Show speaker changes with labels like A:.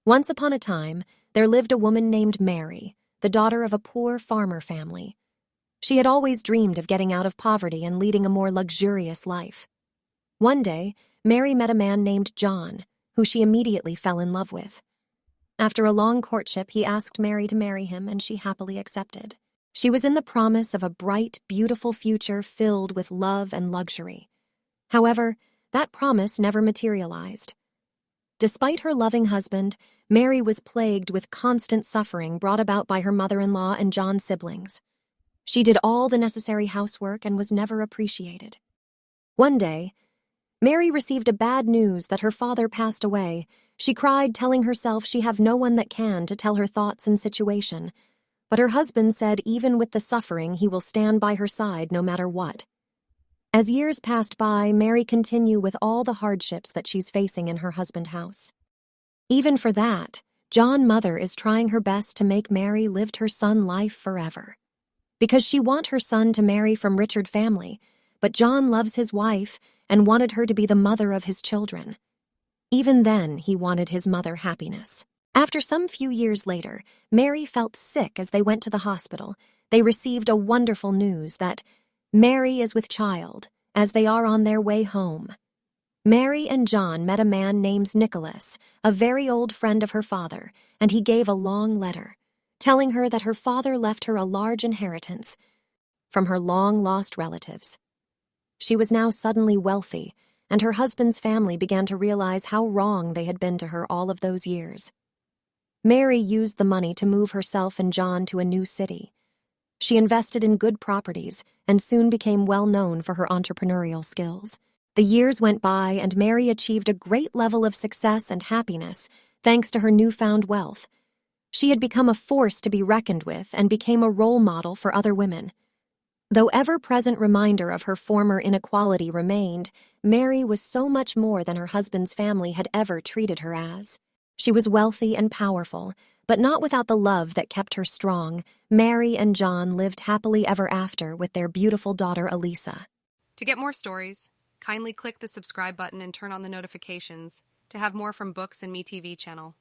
A: Once upon a time, there lived a woman named Mary, the daughter of a poor farmer family. She had always dreamed of getting out of poverty and leading a more luxurious life. One day, Mary met a man named John, who she immediately fell in love with. After a long courtship, he asked Mary to marry him, and she happily accepted. She was in the promise of a bright, beautiful future filled with love and luxury. However, that promise never materialized. Despite her loving husband, Mary was plagued with constant suffering brought about by her mother-in-law and John's siblings. She did all the necessary housework and was never appreciated. One day, Mary received a bad news that her father passed away. She cried, telling herself she have no one that can to tell her thoughts and situation. But her husband said even with the suffering, he will stand by her side no matter what. As years passed by, Mary continued with all the hardships that she's facing in her husband's house. Even for that, John's mother is trying her best to make Mary live her son life forever. Because she want her son to marry from Richard family, but John loves his wife and wanted her to be the mother of his children. Even then, he wanted his mother happiness. After some few years later, Mary felt sick as they went to the hospital. They received a wonderful news that Mary is with child, as they are on their way home. Mary and John met a man named Nicholas, a very old friend of her father, and he gave a long letter, telling her that her father left her a large inheritance from her long-lost relatives. She was now suddenly wealthy, and her husband's family began to realize how wrong they had been to her all of those years. Mary used the money to move herself and John to a new city. She invested in good properties and soon became well known for her entrepreneurial skills. The years went by and Mary achieved a great level of success and happiness thanks to her newfound wealth. She had become a force to be reckoned with and became a role model for other women. Though ever-present reminder of her former inequality remained, Mary was so much more than her husband's family had ever treated her as. She was wealthy and powerful, but not without the love that kept her strong. Mary and John lived happily ever after with their beautiful daughter Alisa.
B: To get more stories, kindly click the subscribe button and turn on the notifications to have more from Books and Me TV channel.